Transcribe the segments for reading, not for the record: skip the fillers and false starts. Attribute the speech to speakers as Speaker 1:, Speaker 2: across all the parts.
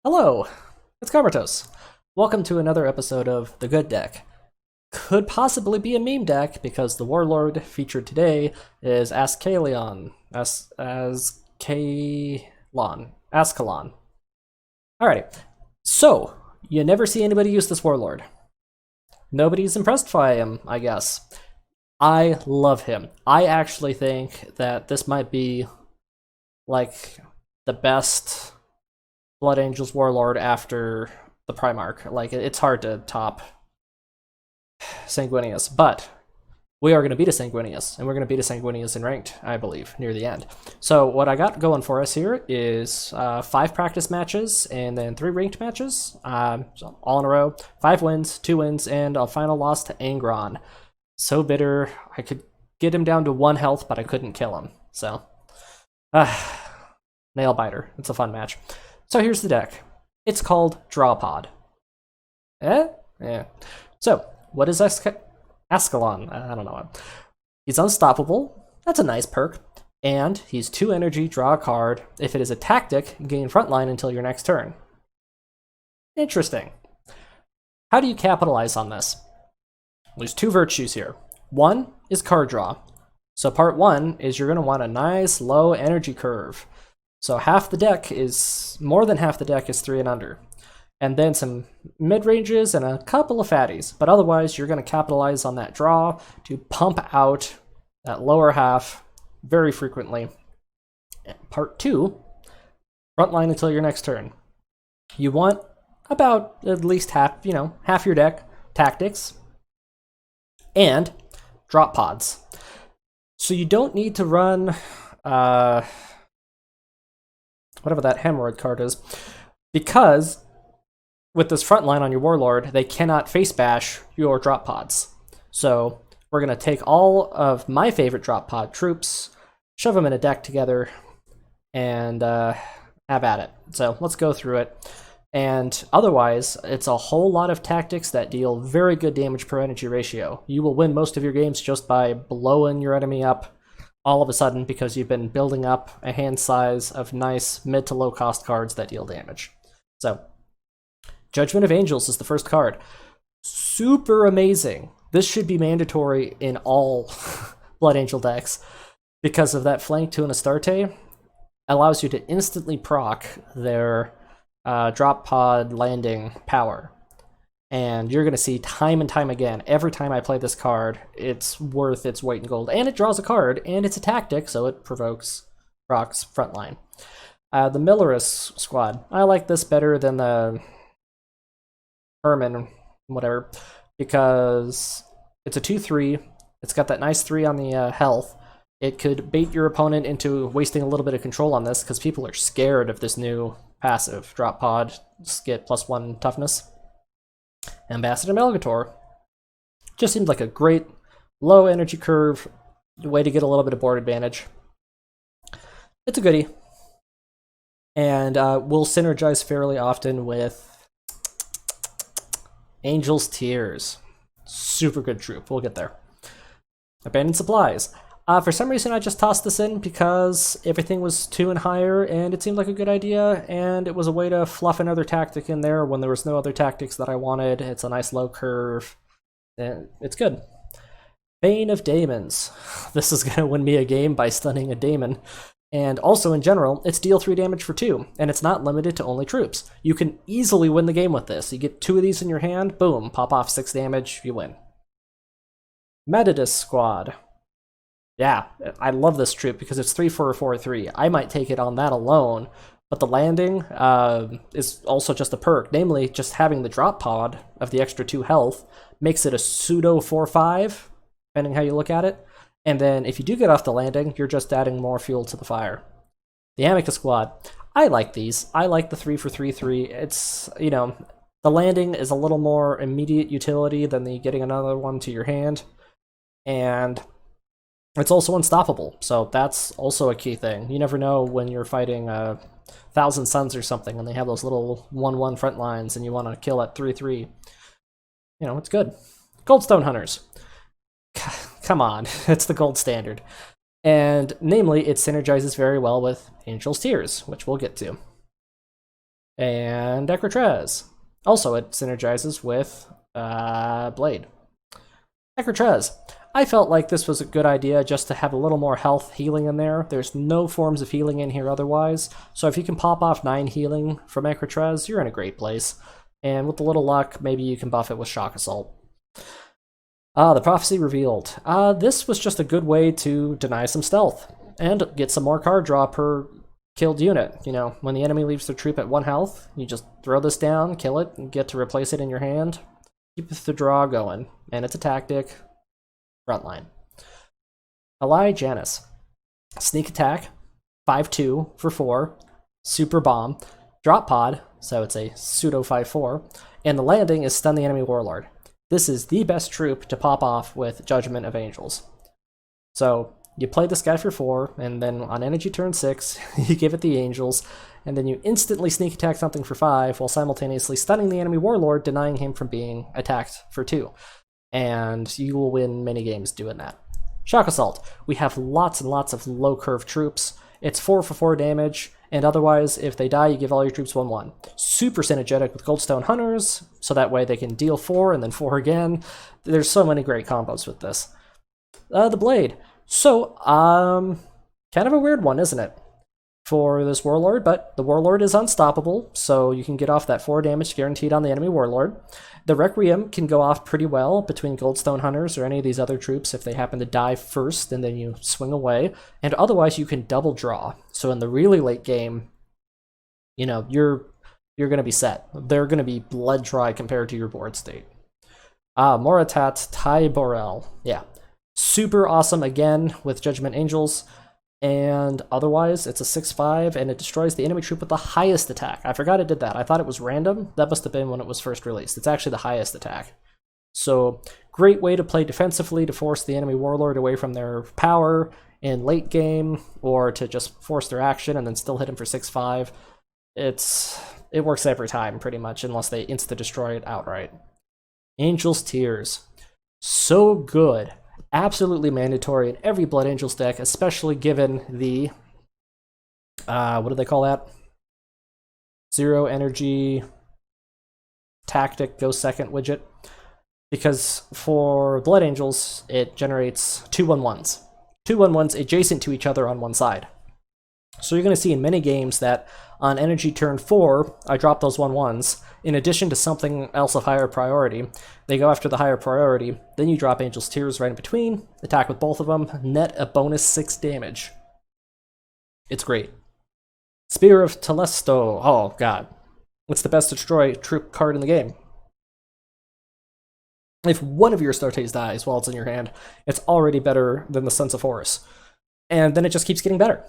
Speaker 1: Hello, it's Carmatos. Welcome to another episode of The Good Deck. Could possibly be a meme deck because the warlord featured today is Azkaellon. Azkaellon. Alrighty, so you never see anybody use this warlord. Nobody's impressed by him, I guess. I love him. I actually think that this might be like the best Blood Angels Warlord after the Primarch. Like, it's hard to top Sanguinius, but we are going to beat a Sanguinius, and we're going to beat a Sanguinius in ranked, I believe, near the end. So what I got going for us here is 5 practice matches and then 3 ranked matches, so all in a row. 5 wins, 2 wins, and a final loss to Angron. So bitter. I could get him down to 1 health, but I couldn't kill him. So, nail biter. It's a fun match. So here's the deck. It's called Draw Pod. Yeah. So, what is Azkaellon? I don't know. He's unstoppable. That's a nice perk. And he's 2 energy, draw a card. If it is a tactic, gain frontline until your next turn. Interesting. How do you capitalize on this? There's 2 virtues here. One is card draw. So part 1 is you're going to want a nice low energy curve. So more than half the deck is 3 and under. And then some mid-ranges and a couple of fatties. But otherwise, you're going to capitalize on that draw to pump out that lower half very frequently. Part 2, frontline until your next turn. You want about at least half your deck tactics and drop pods. So you don't need to run whatever that hemorrhoid card is, because with this front line on your warlord, they cannot face bash your drop pods. So we're going to take all of my favorite drop pod troops, shove them in a deck together, and have at it. So let's go through it. And otherwise, it's a whole lot of tactics that deal very good damage per energy ratio. You will win most of your games just by blowing your enemy up all of a sudden because you've been building up a hand size of nice mid to low cost cards that deal damage. So, Judgment of Angels is the first card. Super amazing. This should be mandatory in all Blood Angel decks because of that flank to an Astarte. Allows you to instantly proc their drop pod landing power. And you're going to see time and time again, every time I play this card, it's worth its weight in gold. And it draws a card, and it's a tactic, so it procs frontline. The Millerus squad. I like this better than the Herman, whatever, because it's a 2-3. It's got that nice 3 on the health. It could bait your opponent into wasting a little bit of control on this, because people are scared of this new passive. Drop pod, get +1 toughness. Ambassador Melgator just seemed like a great low energy curve way to get a little bit of board advantage. It's a goodie, and will synergize fairly often with Angel's Tears. Super good troop. We'll get there. Abandoned Supplies. For some reason, I just tossed this in because everything was 2 and higher, and it seemed like a good idea, and it was a way to fluff another tactic in there when there was no other tactics that I wanted. It's a nice low curve, and it's good. Bane of Daemons. This is going to win me a game by stunning a daemon. And also, in general, it's deal 3 damage for 2, and it's not limited to only troops. You can easily win the game with this. You get 2 of these in your hand, boom, pop off 6 damage, you win. Metadus Squad. Yeah, I love this troop because it's 3-4-4-3. I might take it on that alone, but the landing is also just a perk. Namely, just having the drop pod of the extra 2 health makes it a pseudo 4-5, depending how you look at it. And then if you do get off the landing, you're just adding more fuel to the fire. The Amica Squad. I like these. I like the 3-for-3-3. It's, the landing is a little more immediate utility than the getting another one to your hand. And it's also unstoppable, so that's also a key thing. You never know when you're fighting 1,000 Suns or something, and they have those little 1-1 front lines, and you want to kill at 3-3. It's good. Goldstone Hunters. Come on, it's the gold standard. And namely, it synergizes very well with Angel's Tears, which we'll get to. And Ecrotrez. Also, it synergizes with Blade. Ecrotrez. I felt like this was a good idea just to have a little more health healing in there. There's no forms of healing in here otherwise, so if you can pop off 9 healing from Ecrotrez, you're in a great place. And with a little luck, maybe you can buff it with Shock Assault. The Prophecy Revealed. This was just a good way to deny some stealth and get some more card draw per killed unit. You know, when the enemy leaves their troop at 1 health, you just throw this down, kill it, and get to replace it in your hand. Keep the draw going, and it's a tactic. Frontline. Ally Janus. Sneak attack, 5/2 for 4, super bomb, drop pod, so it's a pseudo 5/4, and the landing is stun the enemy warlord. This is the best troop to pop off with Judgment of Angels. So you play this guy for 4, and then on energy turn 6, you give it the angels, and then you instantly sneak attack something for 5 while simultaneously stunning the enemy warlord, denying him from being attacked for 2. And you will win many games doing that. Shock Assault. We have lots and lots of low curve troops. It's 4 for 4 damage, and otherwise, if they die, you give all your troops 1/1. Super synergetic with Goldstone Hunters, so that way they can deal 4 and then 4 again. There's so many great combos with this. The Blade. So, kind of a weird one, isn't it? For this warlord, but the warlord is unstoppable, so you can get off that 4 damage guaranteed on the enemy warlord. The Requiem can go off pretty well between Goldstone Hunters or any of these other troops if they happen to die first, and then you swing away. And otherwise, you can double draw. So in the really late game, you know, you're going to be set. They're going to be blood dry compared to your board state. Moratat Tai Borel. Yeah. Super awesome again with Judgment Angels. And otherwise, it's a 6/5, and it destroys the enemy troop with the highest attack. I forgot it did that. I thought it was random. That must have been when it was first released. It's actually the highest attack. So, great way to play defensively to force the enemy warlord away from their power in late game, or to just force their action and then still hit him for 6/5. It works every time, pretty much, unless they insta-destroy it outright. Angel's Tears. So good. Absolutely mandatory in every Blood Angels deck, especially given the, what do they call that? 0 energy tactic go second widget. Because for Blood Angels, it generates 2/1/1s. 2/1/1s adjacent to each other on one side. So you're going to see in many games that on energy turn 4, I drop those 1/1s. In addition to something else of higher priority, they go after the higher priority. Then you drop Angel's Tears right in between, attack with both of them, net a bonus 6 damage. It's great. Spear of Telesto. Oh, God. What's the best destroy troop card in the game? If one of your Astartes dies while it's in your hand, it's already better than the Sons of Horus. And then it just keeps getting better.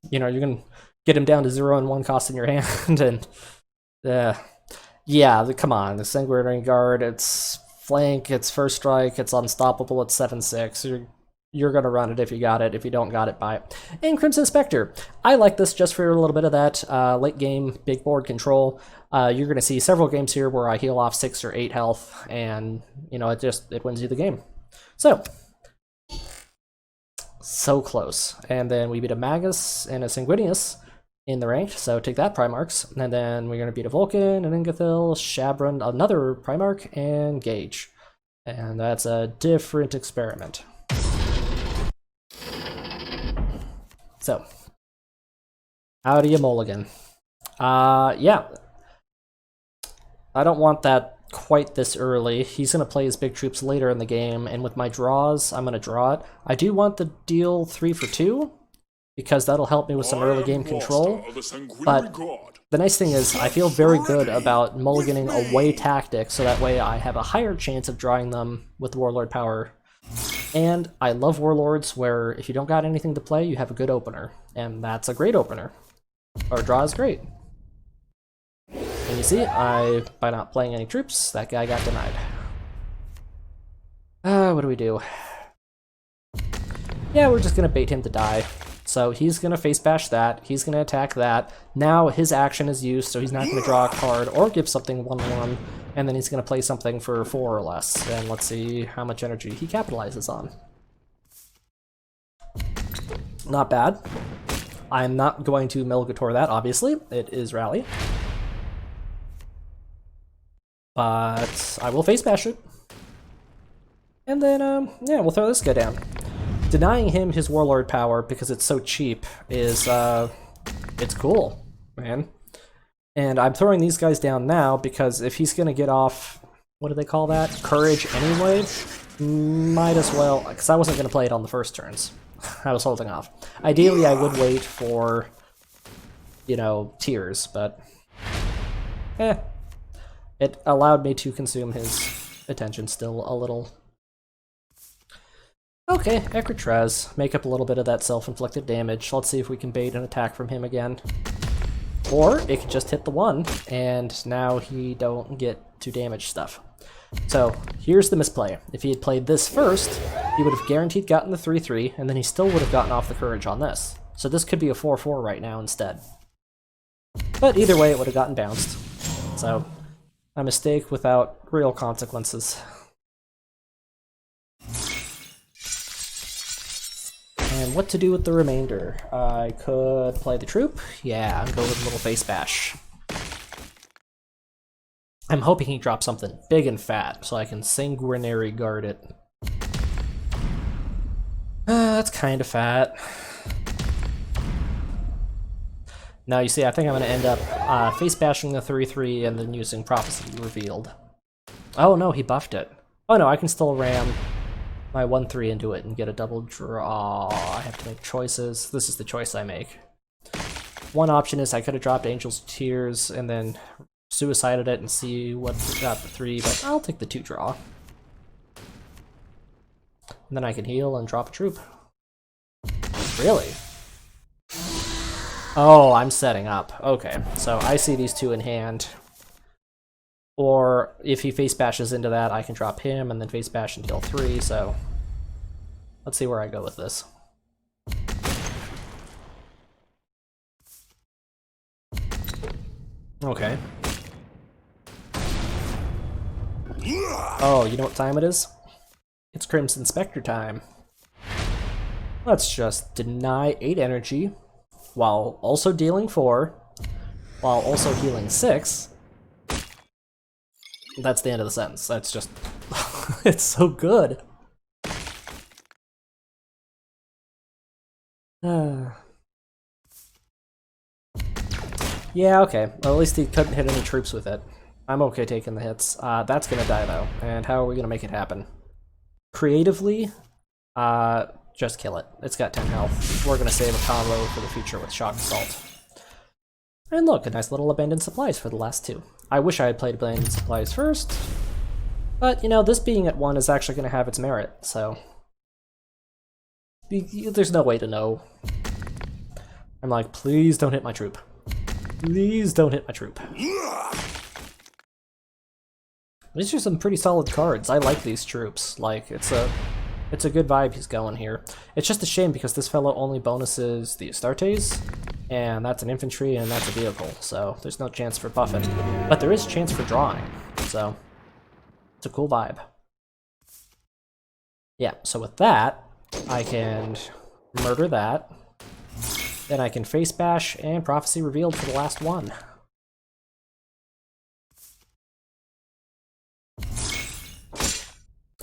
Speaker 1: You know, you can get him down to 0 and 1 cost in your hand, and yeah, come on, the Sanguinary Guard, it's flank, it's first strike, it's unstoppable, it's 7/6. You're gonna run it if you got it. If you don't got it, buy it. And Crimson Spectre. I like this just for a little bit of that late game big board control. You're gonna see several games here where I heal off 6 or 8 health, and you know it wins you the game. So close. And then we beat a Magnus and a Sanguinius in the ranked, so take that Primarchs. And then we're going to beat a Vulcan, an Ingathil, Shabran, another Primarch, and Gage. And that's a different experiment. So, how do you mulligan? Yeah. I don't want that quite this early. He's going to play his big troops later in the game, and with my draws, I'm going to draw it. I do want the deal 3 for 2, because that'll help me with some early game control. But the nice thing is, I feel very good about mulliganing away tactics, so that way I have a higher chance of drawing them with Warlord power. And I love Warlords where if you don't got anything to play, you have a good opener. And that's a great opener. Our draw is great. And you see, by not playing any troops, that guy got denied. What do we do? Yeah, we're just gonna bait him to die. So he's gonna face bash that, he's gonna attack that. Now his action is used, so he's not gonna draw a card or give something 1/1, and then he's gonna play something for 4 or less. And let's see how much energy he capitalizes on. Not bad. I'm not going to Melgator that, obviously. It is Rally. But I will face bash it. And then, yeah, we'll throw this guy down. Denying him his warlord power because it's so cheap is, it's cool, man. And I'm throwing these guys down now because if he's gonna get off, what do they call that? Courage anyway? Might as well, because I wasn't gonna play it on the first turns. I was holding off. Ideally, I would wait for, you know, tears, but it allowed me to consume his attention still a little. Okay, Ecritrez. Make up a little bit of that self-inflicted damage. Let's see if we can bait an attack from him again. Or it could just hit the one, and now he don't get to damage stuff. So here's the misplay. If he had played this first, he would have guaranteed gotten the 3-3, and then he still would have gotten off the courage on this. So this could be a 4-4 right now instead. But either way, it would have gotten bounced. So, a mistake without real consequences. And what to do with the remainder? I could play the troop. Yeah, and go with a little face bash. I'm hoping he drops something big and fat so I can sanguinary guard it. That's kind of fat. Now you see, I think I'm going to end up face bashing the 3-3 and then using Prophecy Revealed. Oh no, he buffed it. Oh no, I can still ram my 1-3 into it and get a double draw. I have to make choices. This is the choice I make. One option is I could have dropped Angel's Tears and then suicided it and see what got the 3, but I'll take the 2 draw. And then I can heal and drop a troop. Really? Oh, I'm setting up. Okay, so I see these 2 in hand. Or if he face bashes into that, I can drop him and then face bash and deal 3, so let's see where I go with this. Okay. Oh, you know what time it is? It's Crimson Spectre time. Let's just deny 8 energy, while also dealing 4, while also healing 6. That's the end of the sentence. That's just... it's so good. Yeah, okay. Well, at least he couldn't hit any troops with it. I'm okay taking the hits. That's gonna die, though. And how are we gonna make it happen? Creatively, just kill it. It's got 10 health. We're gonna save a combo for the future with Shock Assault. And look, a nice little Abandoned Supplies for the last 2. I wish I had played Abandoned Supplies first, but, you know, this being at 1 is actually going to have its merit, so... there's no way to know. I'm like, please don't hit my troop. Please don't hit my troop. These are some pretty solid cards. I like these troops. Like, it's a good vibe he's going here. It's just a shame because this fellow only bonuses the Astartes, and that's an infantry and that's a vehicle, so there's no chance for buffing. But there is a chance for drawing, so it's a cool vibe. Yeah, so with that, I can murder that. Then I can face bash and Prophecy Revealed for the last one.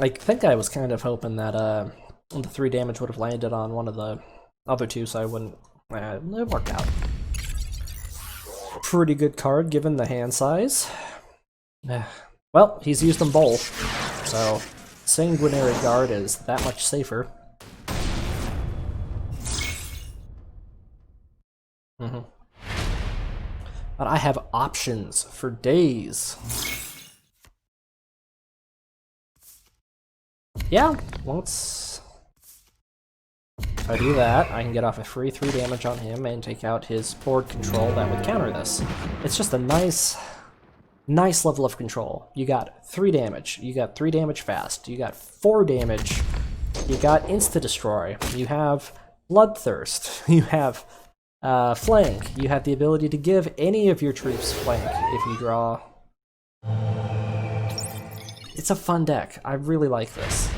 Speaker 1: I think I was kind of hoping that the 3 damage would have landed on one of the other 2, so I wouldn't... it worked out. Pretty good card given the hand size. Well, he's used them both, so Sanguinary Guard is that much safer. But I have options for days. Yeah, let's... if I do that, I can get off a free 3 damage on him and take out his board control that would counter this. It's just a nice level of control. You got 3 damage, you got 3 damage fast, you got 4 damage, you got Insta-Destroy, you have Bloodthirst, you have Flank, you have the ability to give any of your troops Flank if you draw. It's a fun deck. I really like this.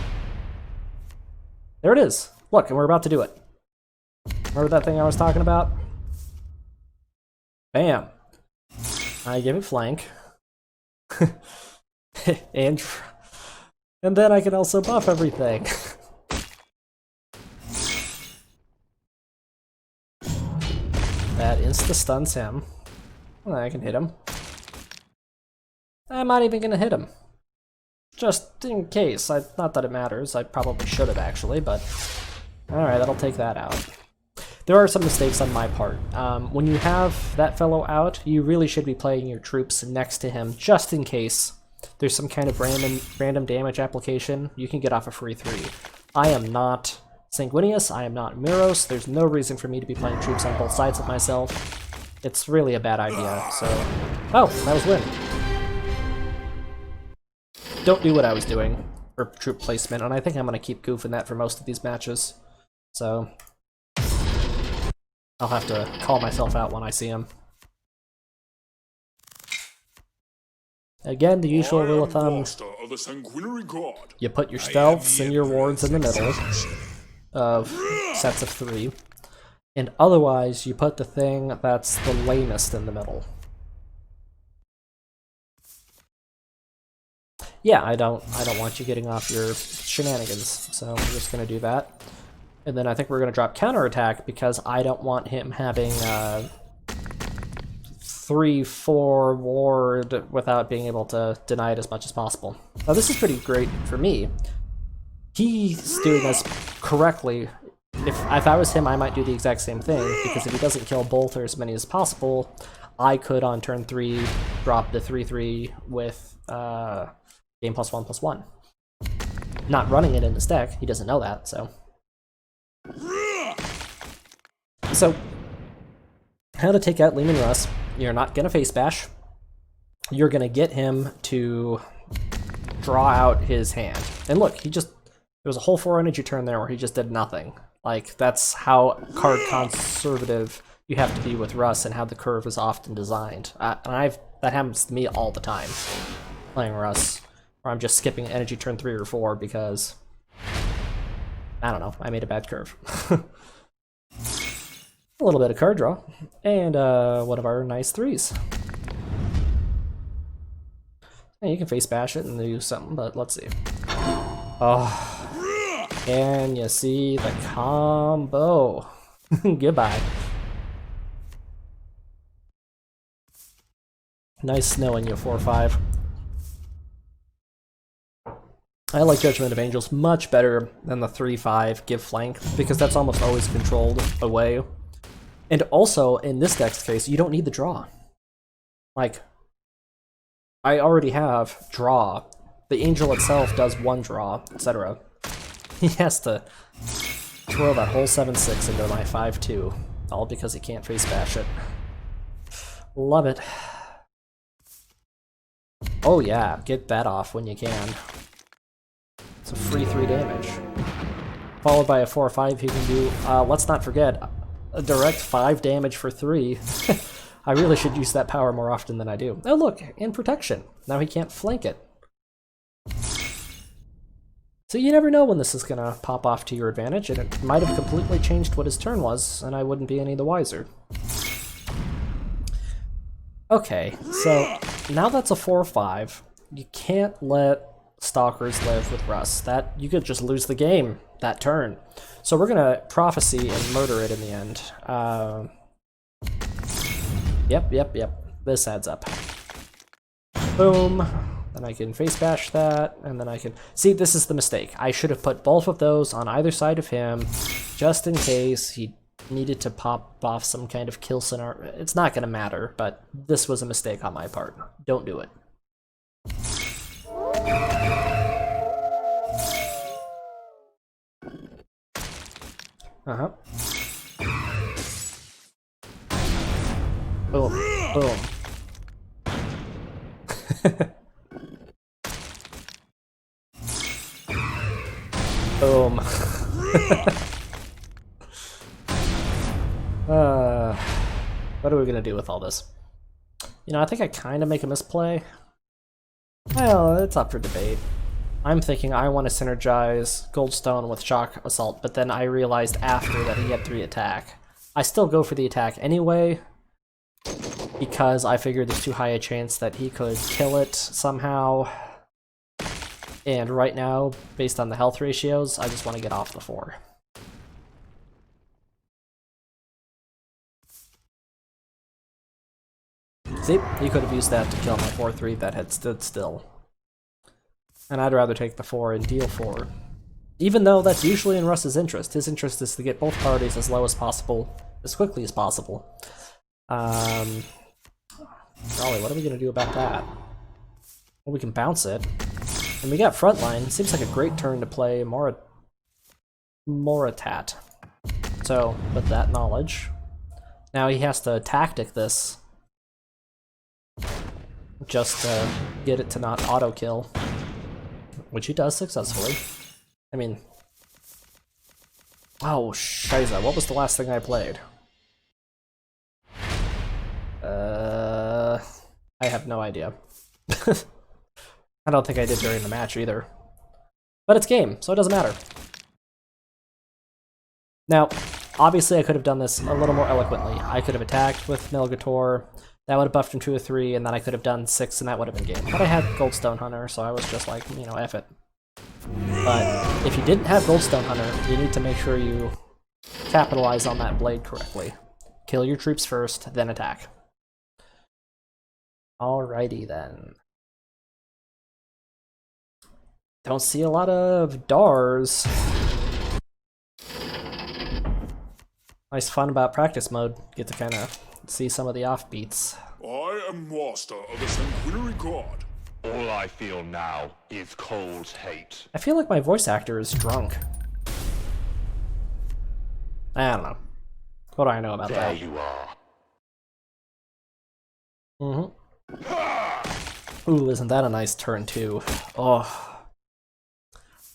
Speaker 1: There it is. Look, and we're about to do it. Remember that thing I was talking about? Bam. I give it Flank. and then I can also buff everything. That insta-stuns him. Well, I can hit him. I'm not even gonna hit him. Just in case. Not that it matters. I probably should have actually, but... Alright, that'll take that out. There are some mistakes on my part. When you have that fellow out, you really should be playing your troops next to him, just in case there's some kind of random damage application. You can get off a free 3. I am not Sanguinius, I am not Miros. There's no reason for me to be playing troops on both sides of myself. It's really a bad idea, so... Oh, that was win. Don't do what I was doing for troop placement, and I think I'm going to keep goofing that for most of these matches. So... I'll have to call myself out when I see him. Again, the usual rule of thumb. You put your stealths and your wards in the middle of sets of 3. And otherwise, you put the thing that's the lamest in the middle. Yeah, I don't want you getting off your shenanigans, so I'm just gonna do that. And then I think we're gonna drop counterattack because I don't want him having 3-4 ward without being able to deny it as much as possible. Now this is pretty great for me. He's doing this correctly. If I was him, I might do the exact same thing, because if he doesn't kill both or as many as possible, I could on turn 3 drop the 3/3 with game +1/+1. Not running it in his deck, he doesn't know that, so. So, how to take out Leman Russ. You're not gonna face bash. You're gonna get him to draw out his hand. And look, there was a whole 4 energy turn there where he just did nothing. Like, that's how card conservative you have to be with Russ and how the curve is often designed. And that happens to me all the time, playing Russ, where I'm just skipping energy turn 3 or 4 because, I don't know, I made a bad curve. A little bit of card draw, and one of our nice 3s. And you can face bash it and do something, but let's see. Oh. Can you see the combo? Goodbye. Nice knowing you, 4/5. I like Judgment of Angels much better than the 3/5 give flank, because that's almost always controlled away. And also, in this deck's case, you don't need the draw. Like, I already have draw. The angel itself does 1 draw, etc. He has to throw that whole 7/6 into my 5/2, all because he can't face bash it. Love it. Oh yeah, get that off when you can. It's a free 3 damage. Followed by a 4/5 he can do, let's not forget, a direct 5 damage for 3. I really should use that power more often than I do. Oh look, and protection. Now he can't flank it. So you never know when this is gonna pop off to your advantage, and it might have completely changed what his turn was, and I wouldn't be any the wiser. Okay, so now that's a 4/5. You can't let Stalkers live with Russ. That you could just lose the game that turn. So we're gonna Prophecy and murder it in the end. Yep. This adds up. Boom. Then I can face bash that, and then I can... See, this is the mistake. I should have put both of those on either side of him, just in case he needed to pop off some kind of kill scenario. It's not going to matter, but this was a mistake on my part. Don't do it. Uh-huh. Boom. Boom. Boom. What are we gonna do with all this? You know, I think I kind of make a misplay. Well, it's up for debate. I'm thinking I want to synergize Goldstone with Shock Assault, but then I realized after that he had 3 attack. I still go for the attack anyway, because I figured there's too high a chance that he could kill it somehow. And right now, based on the health ratios, I just want to get off the 4. See, he could have used that to kill my 4-3 that had stood still. And I'd rather take the 4 and deal 4. Even though that's usually in Russ's interest. His interest is to get both parties as low as possible, as quickly as possible. Golly, what are we going to do about that? Well, we can bounce it. And we got frontline. Seems like a great turn to play Moratat. So, with that knowledge, now he has to tactic this just to get it to not auto-kill, which he does successfully. I mean... Oh, shiza, what was the last thing I played? I have no idea. I don't think I did during the match either. But it's game, so it doesn't matter. Now, obviously I could have done this a little more eloquently. I could have attacked with Melgator, that would have buffed him to a 3, and then I could have done 6, and that would have been game. But I had Goldstone Hunter, so I was just like, you know, F it. But if you didn't have Goldstone Hunter, you need to make sure you capitalize on that blade correctly. Kill your troops first, then attack. Alrighty then. Don't see a lot of Dars. Nice fun about practice mode. Get to kind of see some of the offbeats.
Speaker 2: I am master of the sanguinary god.
Speaker 3: All I feel now is cold hate.
Speaker 1: I feel like my voice actor is drunk. I don't know. What do I know about
Speaker 3: There
Speaker 1: that?
Speaker 3: you are.
Speaker 1: Mm-hmm. Ooh, isn't that a nice turn too? Oh.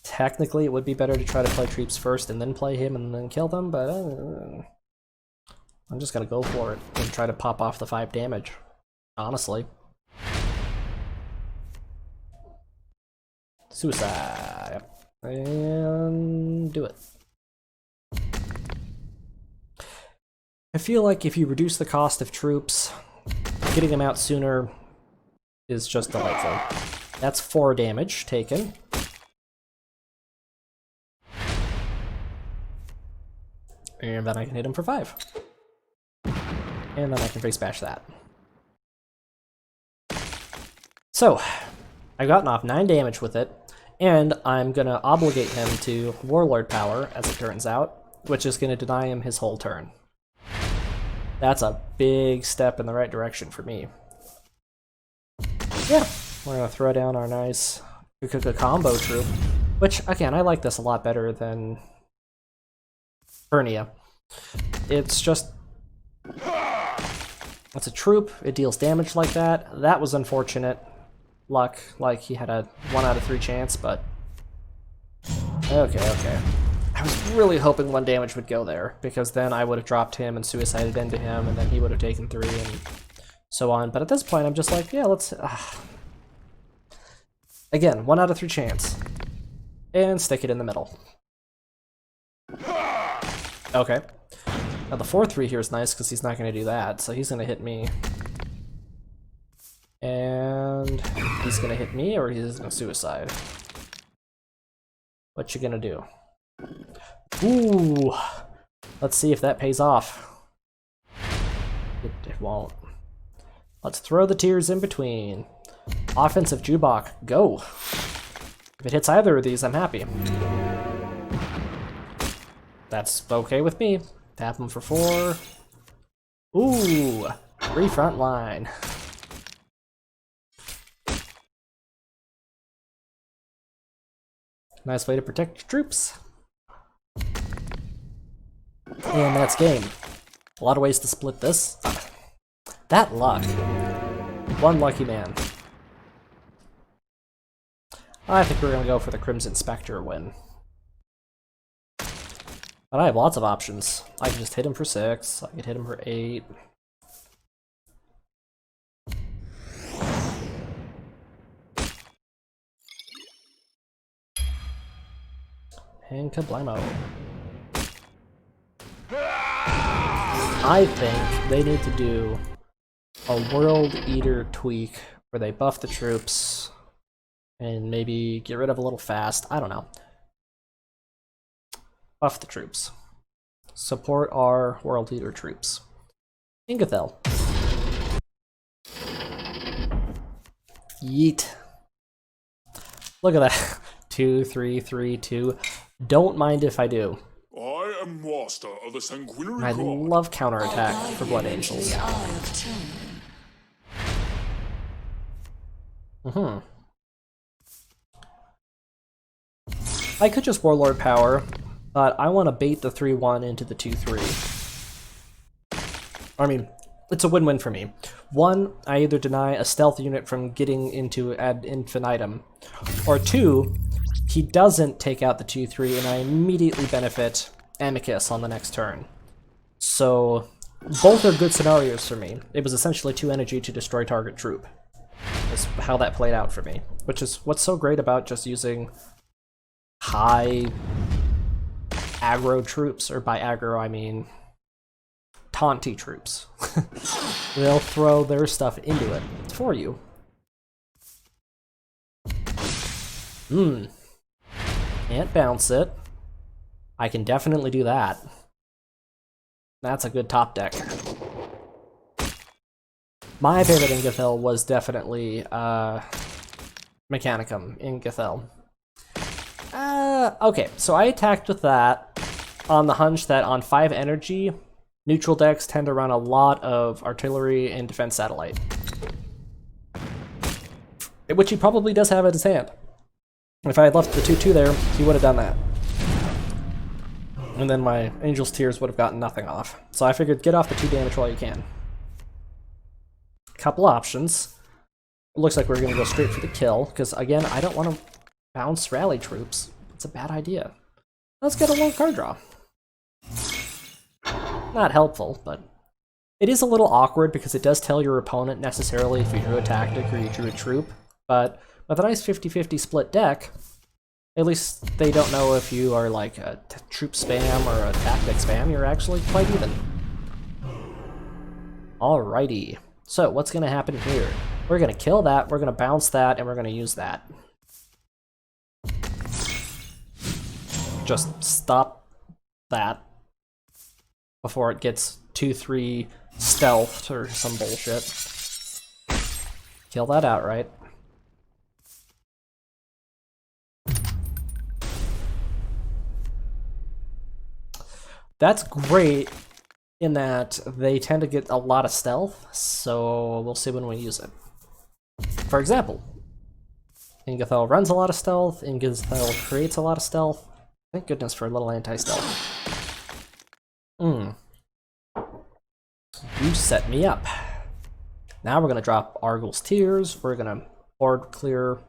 Speaker 1: Technically, it would be better to try to play troops first and then play him and then kill them, but I'm just gonna go for it and try to pop off the 5 damage. Honestly. Suicide. And do it. I feel like if you reduce the cost of troops, getting them out sooner is just delightful. That's 4 damage taken. And then I can hit him for 5. And then I can face bash that. So, I've gotten off 9 damage with it, and I'm gonna obligate him to warlord power, as it turns out, which is gonna deny him his whole turn. That's a big step in the right direction for me. Yeah, we're gonna throw down our nice combo troop, which, again, I like this a lot better than Hernia. It's just... It's a troop, it deals damage like that. That was unfortunate. Luck, like he had a 1 out of 3 chance, but... Okay. I was really hoping 1 damage would go there, because then I would have dropped him and suicided into him, and then he would have taken 3, and so on. But at this point, I'm just like, yeah, let's... Again, 1 out of 3 chance. And stick it in the middle. Okay. Now the 4-3 here is nice because he's not going to do that, so he's going to hit me. And he's going to hit me, or he's going to suicide. What you going to do? Ooh! Let's see if that pays off. It won't. Let's throw the tears in between. Offensive Jubok, go! If it hits either of these, I'm happy. That's okay with me. Tap him for 4. Ooh! 3 front line. Nice way to protect your troops. And that's game. A lot of ways to split this. That luck. 1 lucky man. I think we're gonna go for the Crimson Spectre win. But I have lots of options. I can just hit him for 6, I can hit him for 8. And kablamo. I think they need to do a World Eater tweak where they buff the troops And maybe get rid of a little fast. I don't know. Buff the troops. Support our world leader troops. Ingathel. Yeet. Look at that. 2, 3, 3, 2. Don't mind if I do.
Speaker 2: I am master of the sanguinary
Speaker 1: I
Speaker 2: god.
Speaker 1: love counterattack for Blood Angels. I could just Warlord power, but I want to bait the 3-1 into the 2-3. I mean, it's a win-win for me. One, I either deny a stealth unit from getting into ad infinitum, or two, he doesn't take out the 2-3 and I immediately benefit Amicus on the next turn. So, both are good scenarios for me. It was essentially 2 energy to destroy target troop. That's how that played out for me. Which is what's so great about just using high aggro troops, or by aggro I mean taunty troops. They'll throw their stuff into it for you. Can't bounce it. I can definitely do that. That's a good top deck. My favorite Ingathel was definitely Mechanicum Ingathel. Okay, so I attacked with that on the hunch that on 5 energy, neutral decks tend to run a lot of artillery and defense satellite. Which he probably does have at his hand. If I had left the 2-2 there, he would have done that. And then my Angel's Tears would have gotten nothing off. So I figured get off the 2 damage while you can. Couple options. It looks like we're going to go straight for the kill, because again, I don't want to bounce rally troops. It's a bad idea. Let's get a low card draw. Not helpful, but it is a little awkward because it does tell your opponent necessarily if you drew a tactic or you drew a troop, but with a nice 50-50 split deck, at least they don't know if you are like a troop spam or a tactic spam. You're actually quite even. Alrighty. So what's going to happen here? We're going to kill that, we're going to bounce that, and we're going to use that. Just stop that before it gets 2-3 stealthed or some bullshit. Kill that outright. That's great in that they tend to get a lot of stealth, so we'll see when we use it. For example, Ingathel runs a lot of stealth, Ingathel creates a lot of stealth. Thank goodness for a little anti-stealth. You set me up. Now we're gonna drop Argyl's Tears, we're gonna board clear,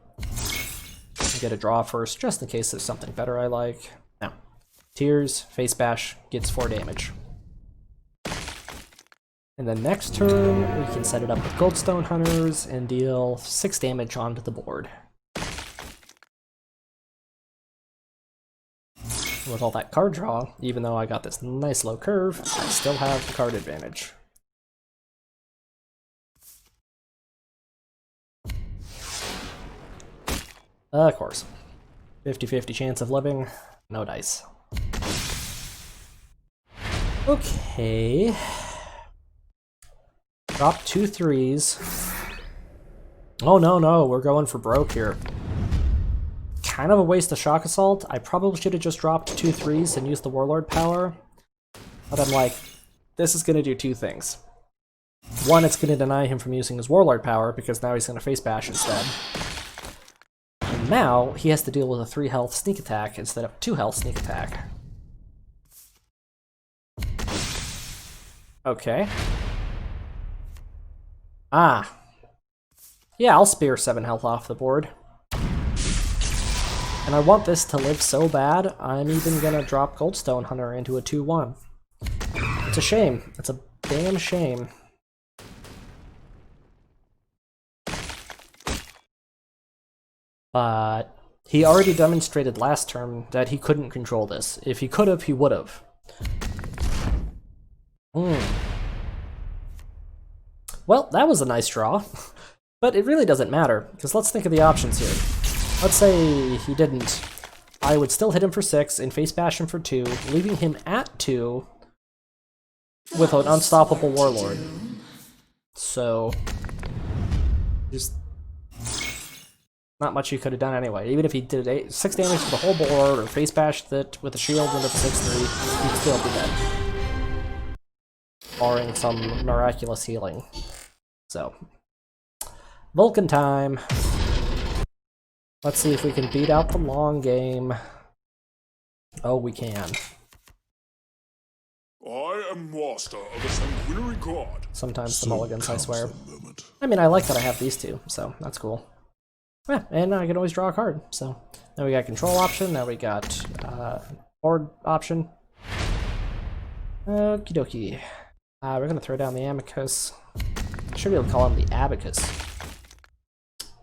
Speaker 1: get a draw first, just in case there's something better I like. Now, Tears, Face Bash, gets 4 damage. And then next turn, we can set it up with Goldstone Hunters and deal 6 damage onto the board. With all that card draw, even though I got this nice low curve, I still have the card advantage. Of course. 50-50 chance of living, no dice. Okay. Drop 2 3s. Oh no, we're going for broke here. Kind of a waste of Shock Assault. I probably should have just dropped 2 3s and used the Warlord power. But I'm like, this is going to do 2 things. One, it's going to deny him from using his Warlord power, because now he's going to Face Bash instead. And now, he has to deal with a 3 health sneak attack instead of 2 health sneak attack. Okay. Ah. Yeah, I'll spear 7 health off the board. And I want this to live so bad, I'm even gonna drop Goldstone Hunter into a 2-1. It's a shame. It's a damn shame. But he already demonstrated last turn that he couldn't control this. If he could have, he would have. Well, that was a nice draw. But it really doesn't matter, because let's think of the options here. let's say he didn't. I would still hit him for 6 and face bash him for 2, leaving him at 2 with an unstoppable warlord. So, just not much you could have done anyway. Even if he did 6 damage to the whole board or face bashed it with a shield into the 6-3, he'd still be dead. Barring some miraculous healing. So, Vulcan time. Let's see if we can beat out the long game. Oh, we can.
Speaker 2: I am master of the sanguinary god.
Speaker 1: Sometimes the mulligans, I swear. I mean, I like that I have these two, so that's cool. Yeah, and I can always draw a card, so. Now we got control option, now we got board option. Okie dokie. We're gonna throw down the amicus. I should be able to call him the abacus.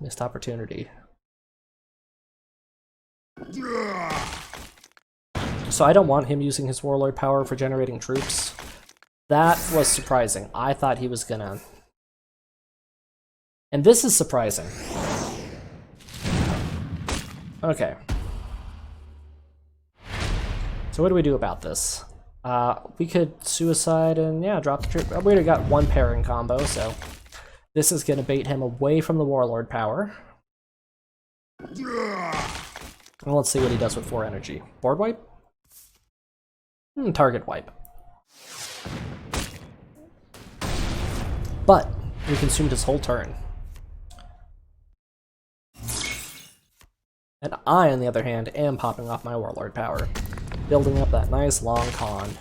Speaker 1: Missed opportunity. So I don't want him using his warlord power for generating troops. That was surprising. I thought he was gonna... And this is surprising. Okay. So what do we do about this? We could suicide and, yeah, drop the troop. We already got one pairing combo, so... This is gonna bait him away from the warlord power. And let's see what he does with 4 energy. Board wipe? Target wipe. But we consumed his whole turn. And I, on the other hand, am popping off my warlord power, building up that nice long con.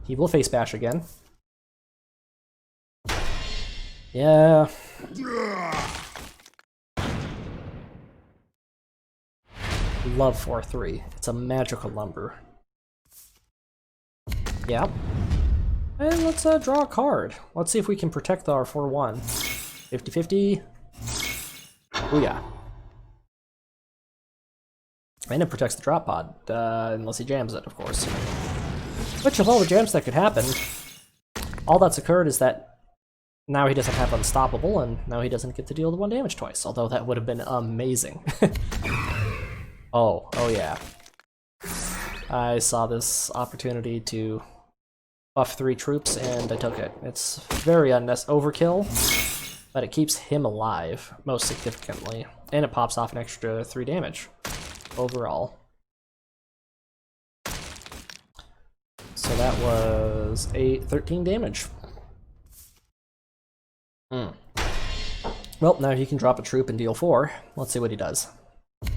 Speaker 1: He will face bash again. Yeah. Love 4-3. It's a magical number. Yep. And let's draw a card. Let's see if we can protect our 4-1. 50-50. Booyah. And it protects the drop pod, unless he jams it, of course. Which, of all the jams that could happen, all that's occurred is that now he doesn't have Unstoppable, and now he doesn't get to deal the 1 damage twice, although that would have been amazing. Oh yeah. I saw this opportunity to buff 3 troops, and I took it. It's very overkill, but it keeps him alive, most significantly. And it pops off an extra 3 damage overall. So that was 13 damage. Well, now he can drop a troop and deal 4. Let's see what he does.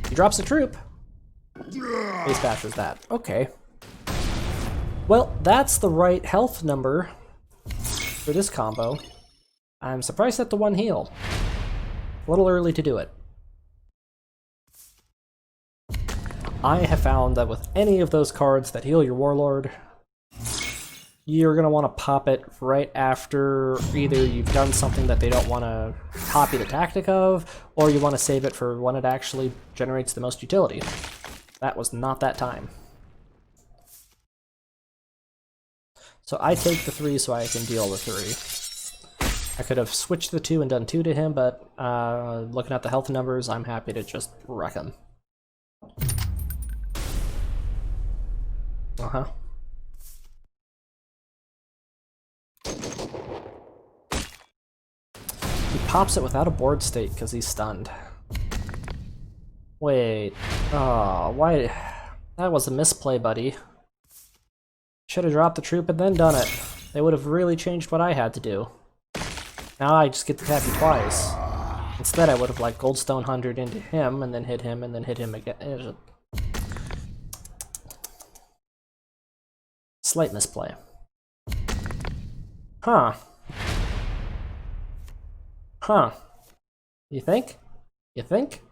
Speaker 1: He drops a troop. Face bashes that. Okay. Well, that's the right health number for this combo. I'm surprised at the 1 heal. A little early to do it. I have found that with any of those cards that heal your warlord, you're going to want to pop it right after either you've done something that they don't want to copy the tactic of, or you want to save it for when it actually generates the most utility. That was not that time. So I take the 3 so I can deal the 3. I could have switched the 2 and done 2 to him, but looking at the health numbers, I'm happy to just wreck him. Uh-huh. He pops it without a board state because he's stunned. Wait. Oh, why? That was a misplay, buddy. Should have dropped the troop and then done it. They would have really changed what I had to do. Now I just get to tap you twice. Instead, I would have like Goldstone 100 into him and then hit him and then hit him again. Slight misplay. Huh. Huh. You think? You think?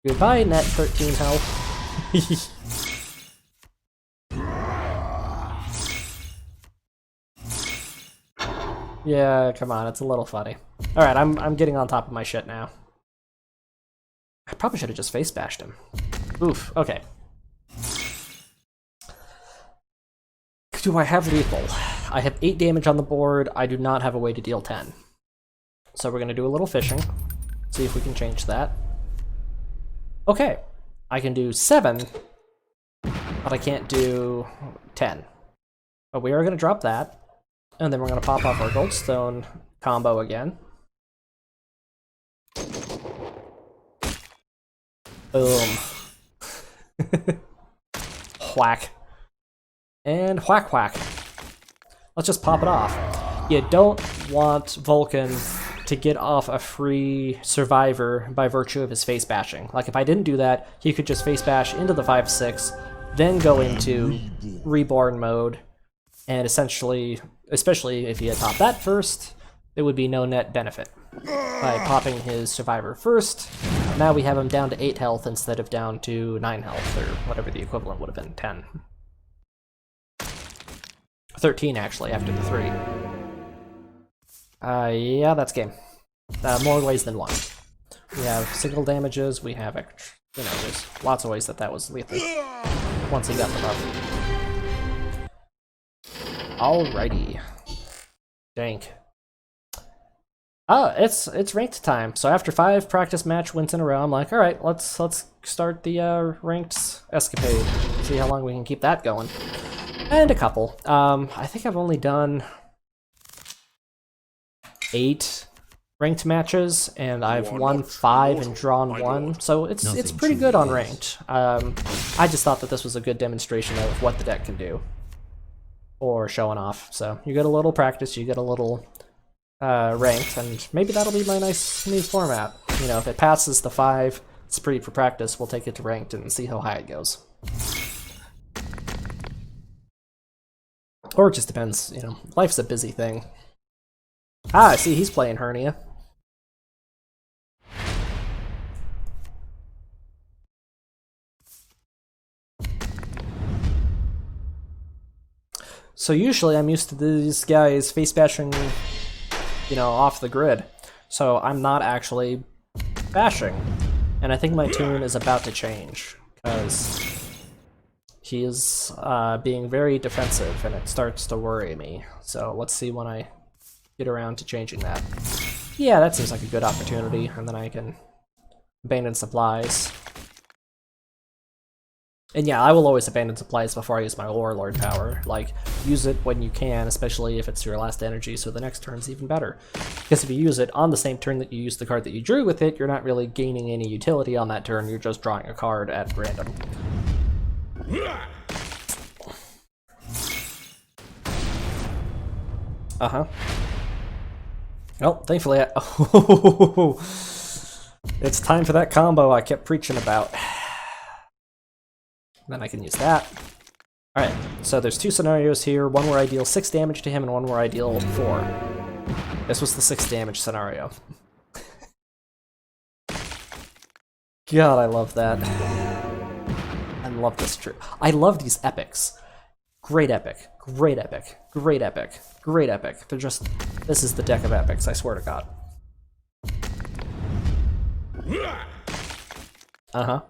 Speaker 1: Goodbye, net 13 health. Yeah, come on, it's a little funny. Alright, I'm getting on top of my shit now. I probably should have just face bashed him. Oof, okay. Do I have lethal? I have 8 damage on the board. I do not have a way to deal 10. So we're going to do a little fishing. See if we can change that. Okay, I can do 7, but I can't do 10. But we are going to drop that, and then we're going to pop off our Goldstone combo again. Boom. Whack. And whack whack. Let's just pop it off. You don't want Vulcan to get off a free survivor by virtue of his face bashing. Like, if I didn't do that, he could just face bash into the 5-6, then go into reborn mode, and essentially, especially if he had popped that first, there would be no net benefit. By popping his survivor first, now we have him down to 8 health instead of down to 9 health, or whatever the equivalent would have been, 10. 13, actually, after the 3. Yeah, that's game. More ways than one. We have single damages, we have, you know, there's lots of ways that was lethal once he got the buff. Alrighty. Dank. It's ranked time. So after 5 practice match wins in a row, I'm like, alright, let's start the ranked escapade. See how long we can keep that going. And a couple. I think I've only done 8 ranked matches, and I've won 5 and drawn 1, so it's pretty good on ranked. I just thought that this was a good demonstration of what the deck can do, or showing off. So you get a little practice, you get a little ranked, and maybe that'll be my nice new format. You know, if it passes the 5, it's pretty for practice. We'll take it to ranked and see how high it goes. Or it just depends. You know, life's a busy thing. Ah, I see he's playing Hernia. So usually I'm used to these guys face bashing, you know, off the grid. So I'm not actually bashing. And I think my tune is about to change, because he is being very defensive, and it starts to worry me. So let's see when I get around to changing that. Yeah, that seems like a good opportunity, and then I can abandon supplies. And yeah, I will always abandon supplies before I use my warlord power. Like, use it when you can, especially if it's your last energy, so the next turn's even better. Because if you use it on the same turn that you use the card that you drew with it, you're not really gaining any utility on that turn, you're just drawing a card at random. Uh-huh. Oh, thankfully it's time for that combo I kept preaching about. Then I can use that. Alright, so there's 2 scenarios here, one where I deal 6 damage to him and one where I deal 4. This was the 6 damage scenario. God, I love that. I love this trip. I love these epics. Great epic, great epic, great epic, great epic. They're just... This is the deck of epics, I swear to God. Uh-huh.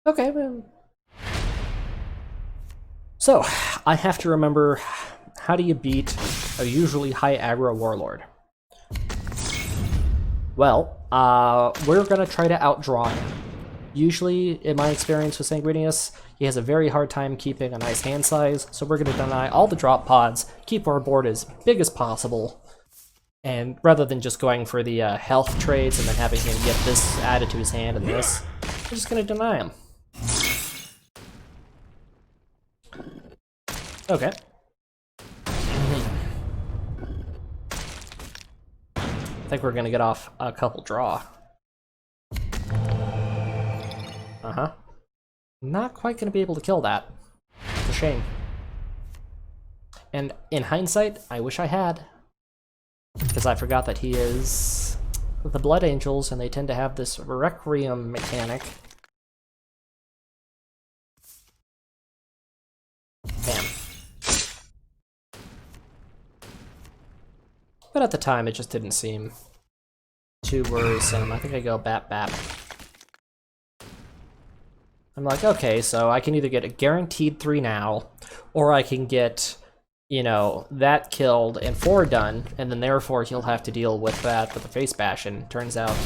Speaker 1: Okay, man. So, I have to remember, how do you beat a usually high aggro warlord? Well, we're gonna try to outdraw him. Usually, in my experience with Sanguinius, he has a very hard time keeping a nice hand size, so we're gonna deny all the drop pods, keep our board as big as possible, and rather than just going for the health trades and then having him get this added to his hand and this, we're just gonna deny him. Okay. I think we're gonna get off a couple draw. Uh-huh. Not quite gonna be able to kill that. It's a shame. And in hindsight, I wish I had. Because I forgot that he is the Blood Angels, and they tend to have this Requiem mechanic. Bam. But at the time, it just didn't seem too worrisome. I think I go bap bap. I'm like, okay, so I can either get a guaranteed 3 now, or I can get you know, that killed and 4 done, and then therefore he'll have to deal with that with the face bash, and turns out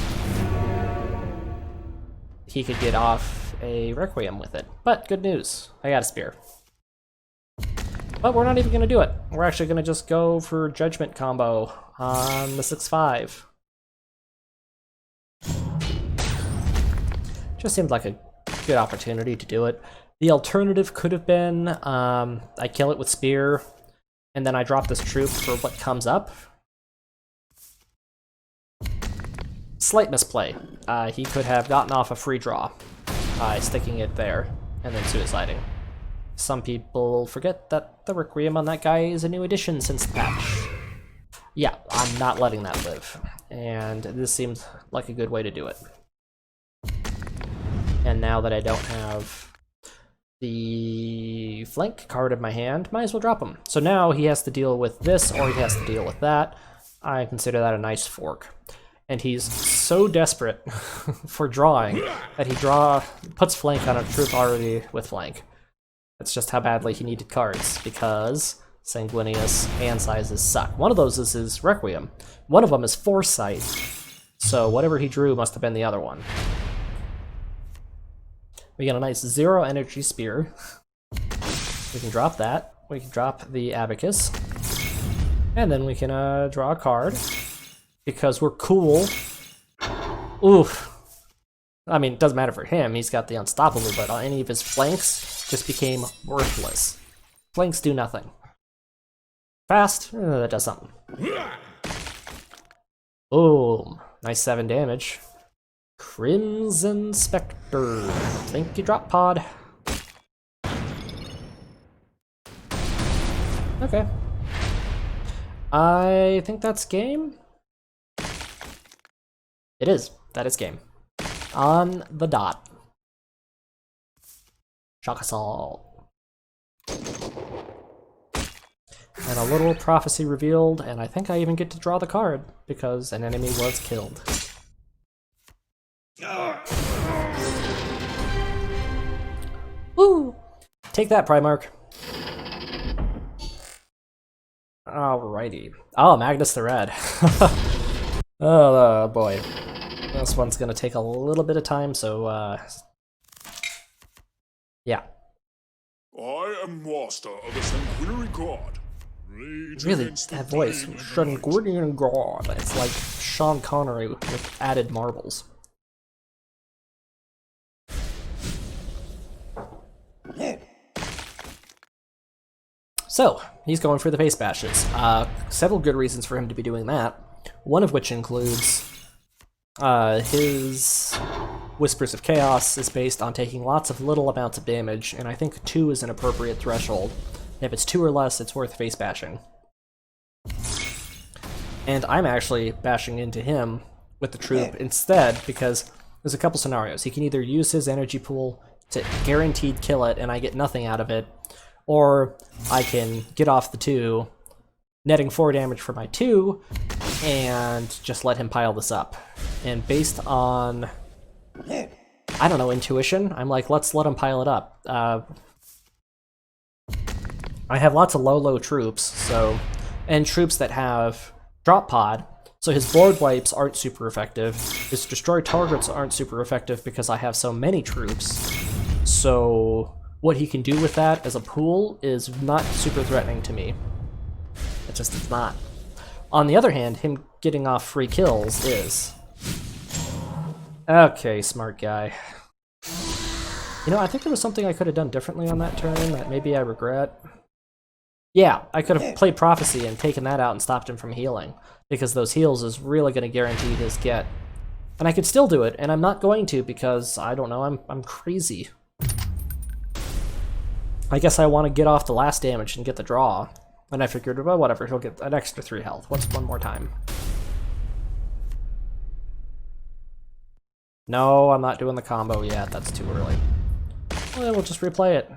Speaker 1: he could get off a Requiem with it. But good news, I got a spear. But we're not even going to do it. We're actually going to just go for Judgment combo on the 6-5. Just seemed like a good opportunity to do it. The alternative could have been I kill it with spear, and then I drop this troop for what comes up. Slight misplay. He could have gotten off a free draw by sticking it there and then suiciding. Some people forget that the Requiem on that guy is a new addition since the patch. Yeah, I'm not letting that live. And this seems like a good way to do it. And now that I don't have the flank card in my hand, might as well drop him. So now he has to deal with this, or he has to deal with that. I consider that a nice fork. And he's so desperate for drawing that he puts flank on a troop already with flank. That's just how badly he needed cards, because Sanguinius hand sizes suck. One of those is his Requiem. One of them is Foresight, so whatever he drew must have been the other one. We get a nice 0 energy spear. We can drop that. We can drop the Abacus. And then we can draw a card, because we're cool. Oof. I mean, it doesn't matter for him, he's got the Unstoppable, but any of his flanks just became worthless. Flanks do nothing. Fast, that does something. Boom. Nice 7 damage. Crimson Spectre. Thank you, drop pod. Okay. I think that's game. It is. That is game. On the dot. Shock Assault. And a little prophecy revealed, and I think I even get to draw the card, because an enemy was killed. Woo! Take that, Primarch. Alrighty. Oh, Magnus the Red. Oh boy. This one's gonna take a little bit of time, so yeah.
Speaker 2: I am master of the Sanguinary God.
Speaker 1: Really, that voice, Sanguinary God. It's like Sean Connery with added marbles. So, he's going for the face bashes. Several good reasons for him to be doing that. One of which includes his Whispers of Chaos is based on taking lots of little amounts of damage, and I think 2 is an appropriate threshold. If it's 2 or less, it's worth face bashing. And I'm actually bashing into him with the troop instead, because there's a couple scenarios. He can either use his energy pool to guaranteed kill it and I get nothing out of it, or I can get off the 2, netting 4 damage for my 2, and just let him pile this up. And based on, I don't know, intuition, I'm like, let's let him pile it up. I have lots of low troops, so, and troops that have drop pod, so his board wipes aren't super effective. His destroy targets aren't super effective because I have so many troops. So what he can do with that as a pool is not super threatening to me. It just is not. On the other hand, him getting off free kills is. Okay, smart guy. You know, I think there was something I could have done differently on that turn that maybe I regret. Yeah, I could have played Prophecy and taken that out and stopped him from healing, because those heals is really going to guarantee his get. And I could still do it, and I'm not going to because, I don't know, I'm crazy. I guess I want to get off the last damage and get the draw. And I figured, well, whatever, he'll get an extra 3 health. What's one more time? No, I'm not doing the combo yet. That's too early. Well, then we'll just replay it.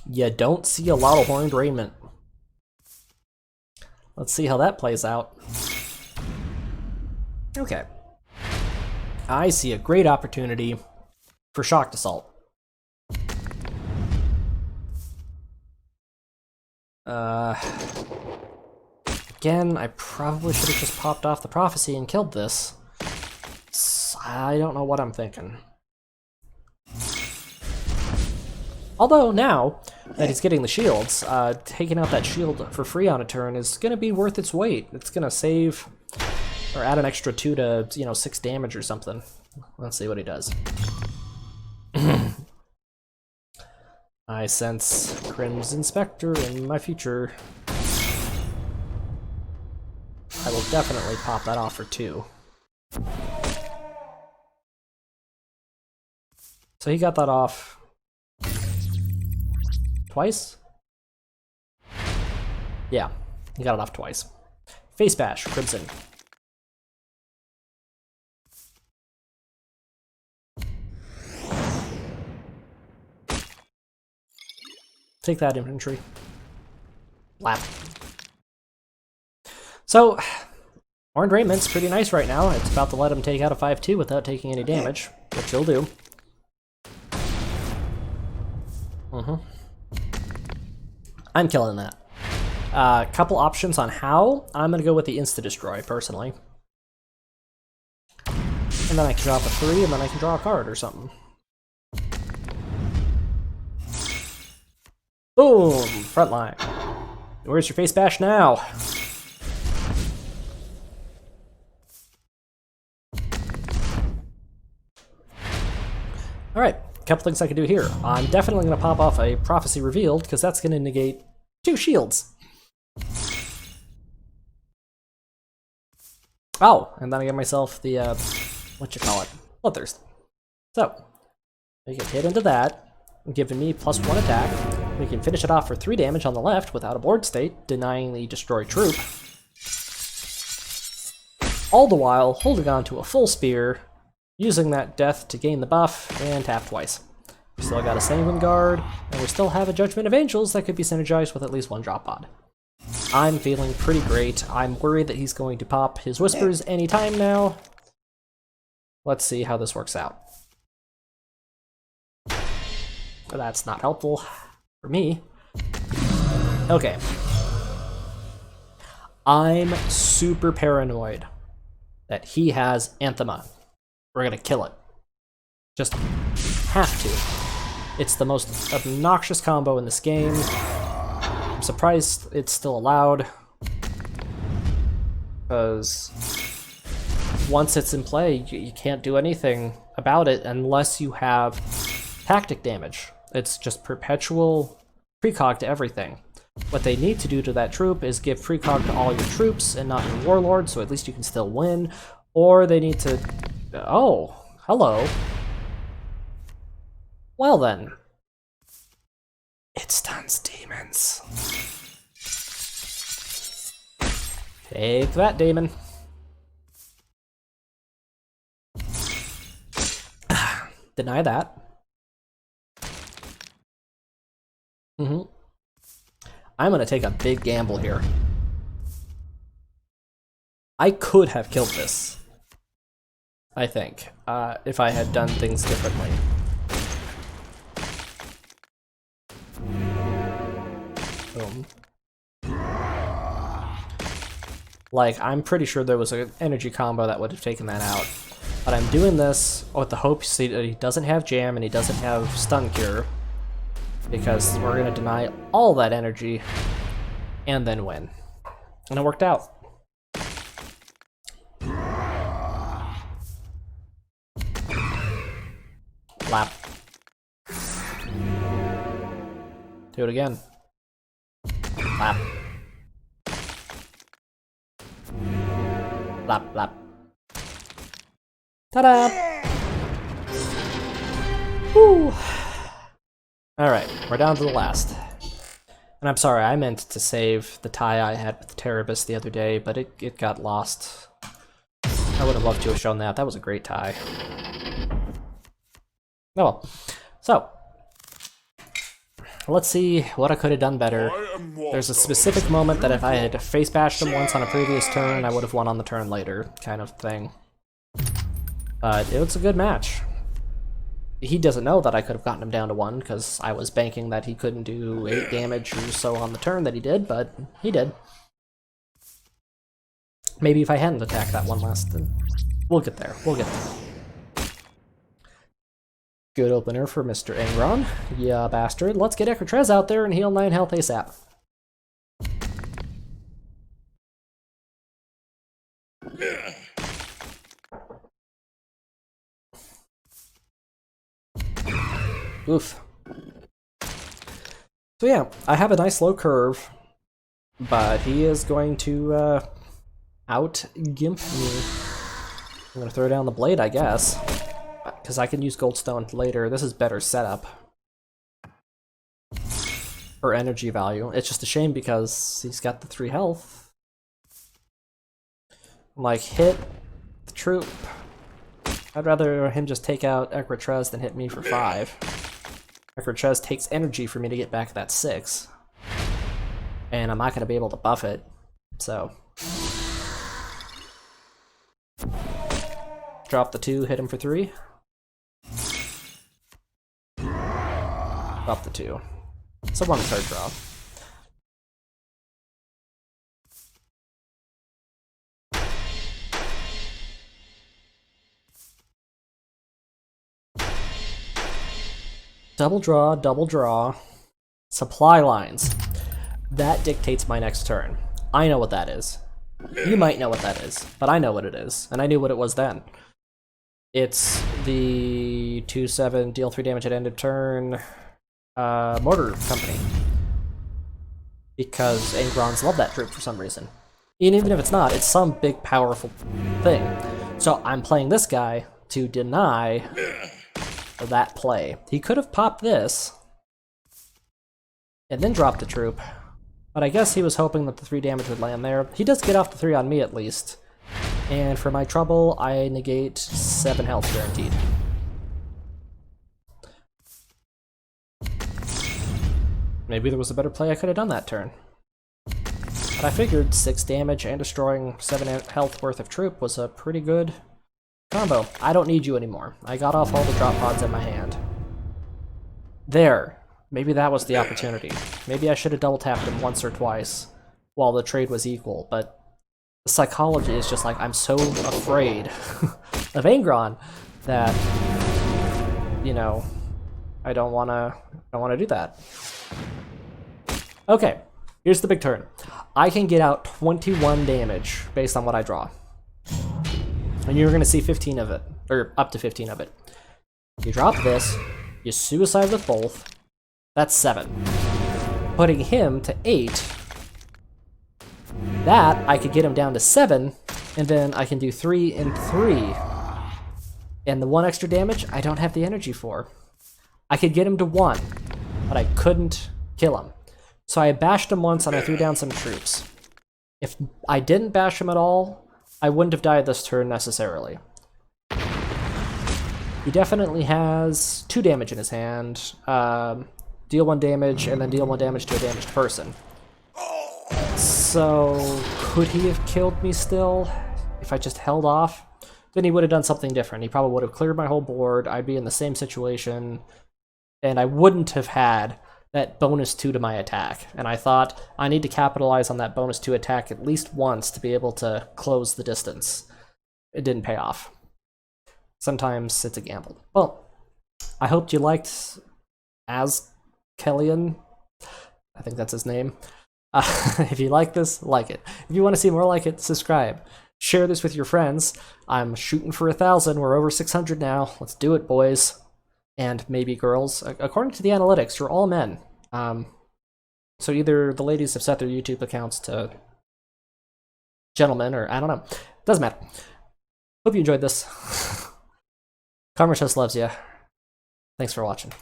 Speaker 1: You don't see a lot of horned raiment. Let's see how that plays out. Okay. I see a great opportunity for Shocked Assault. Again, I probably should have just popped off the Prophecy and killed this. I don't know what I'm thinking. Although now that he's getting the shields, taking out that shield for free on a turn is going to be worth its weight. It's going to save, or add an extra 2 to, 6 damage or something. Let's see what he does. I sense Crimson Spectre in my future. I will definitely pop that off for 2. So he got that off twice? Yeah, he got it off twice. Face Bash, Crimson. Take that, infantry. Lap. So, Horned Raiment pretty nice right now. It's about to let him take out a 5-2 without taking any damage, which he'll do. I'm killing that. Couple options on how. I'm going to go with the Insta-Destroy, personally. And then I can drop a 3, and then I can draw a card or something. Boom! Frontline. Where's your Face Bash now? Alright, a couple things I can do here. I'm definitely going to pop off a Prophecy Revealed, because that's going to negate 2 shields. Oh, and then I get myself the, Bloodthirst. So, we can hit into that, giving me +1 attack. We can finish it off for 3 damage on the left without a board state, denying the Destroy Troop. All the while holding on to a full spear, using that death to gain the buff, and tap twice. We still got a Sanguine Guard, and we still have a Judgment of Angels that could be synergized with at least 1 drop pod. I'm feeling pretty great. I'm worried that he's going to pop his Whispers anytime now. Let's see how this works out. But that's not helpful for me. Okay. I'm super paranoid that he has Anthema. We're gonna kill it. Just have to. It's the most obnoxious combo in this game. I'm surprised it's still allowed. Because once it's in play, you can't do anything about it unless you have tactic damage. It's just perpetual precog to everything. What they need to do to that troop is give precog to all your troops and not your warlord, so at least you can still win. Or they need to... Oh, hello. Well then. It stuns demons. Take that, Damon. Deny that. I'm gonna take a big gamble here. I could have killed this, I think, if I had done things differently. Boom. Like, I'm pretty sure there was an energy combo that would have taken that out. But I'm doing this with the hopes that he doesn't have jam and he doesn't have stun cure. Because we're going to deny all that energy and then win. And it worked out. Lap. Do it again. Lap. Lap, lap. Ta-da! Woo! Alright, we're down to the last. And I'm sorry, I meant to save the tie I had with Terabus the other day, but it got lost. I would have loved to have shown that. That was a great tie. Oh well. So, let's see what I could have done better. There's a specific moment that if I had face bashed him once on a previous turn, I would have won on the turn later, kind of thing. But it was a good match. He doesn't know that I could have gotten him down to 1, because I was banking that he couldn't do 8 damage or so on the turn that he did, but he did. Maybe if I hadn't attacked that one last, then we'll get there. We'll get there. Good opener for Mr. Angron. Yeah, bastard. Let's get Ekratrez out there and heal 9 health ASAP. Oof. So yeah, I have a nice low curve, but he is going to out-gimp me. I'm going to throw down the blade, I guess, because I can use Goldstone later. This is better setup for energy value. It's just a shame because he's got the 3 health. I'm like, hit the troop. I'd rather him just take out Ekratrez than hit me for 5. Ekratrez takes energy for me to get back that 6. And I'm not going to be able to buff it, so... Drop the 2, hit him for 3. Drop the 2. So 1 card draw. Double draw, double draw. Supply lines. That dictates my next turn. I know what that is. You might know what that is, but I know what it is, and I knew what it was then. It's the 2/7 deal 3 damage at end of turn mortar company. Because Angrons love that troop for some reason. And even if it's not, it's some big powerful thing. So I'm playing this guy to deny that play. He could have popped this and then dropped the troop, but I guess he was hoping that the 3 damage would land there. He does get off the 3 on me at least, and for my trouble I negate 7 health guaranteed. Maybe there was a better play I could have done that turn, but I figured 6 damage and destroying 7 health worth of troop was a pretty good combo. I don't need you anymore. I got off all the drop pods in my hand. There. Maybe that was the opportunity. Maybe I should have double tapped him once or twice while the trade was equal, but the psychology is just like, I'm so afraid of Angron that, you know, I don't wanna do that. Okay, here's the big turn. I can get out 21 damage based on what I draw. And you're going to see 15 of it, or up to 15 of it. You drop this, you suicide with both, that's 7. Putting him to 8, that I could get him down to 7, and then I can do 3 and 3. And the 1 extra damage, I don't have the energy for. I could get him to 1, but I couldn't kill him. So I bashed him once and I threw down some troops. If I didn't bash him at all, I wouldn't have died this turn necessarily. He definitely has 2 damage in his hand. Deal 1 damage and then deal 1 damage to a damaged person. So could he have killed me still if I just held off? Then he would have done something different. He probably would have cleared my whole board. I'd be in the same situation. And I wouldn't have had that bonus 2 to my attack. And I thought, I need to capitalize on that bonus 2 attack at least once to be able to close the distance. It didn't pay off. Sometimes it's a gamble. Well, I hope you liked Azkaellon. I think that's his name. If you like this, like it. If you want to see more like it, subscribe. Share this with your friends. I'm shooting for 1,000. We're over 600 now. Let's do it, boys. And maybe girls. According to the analytics, you're all men. So either the ladies have set their YouTube accounts to gentlemen, or I don't know. Doesn't matter. Hope you enjoyed this. Karma just loves you. Thanks for watching.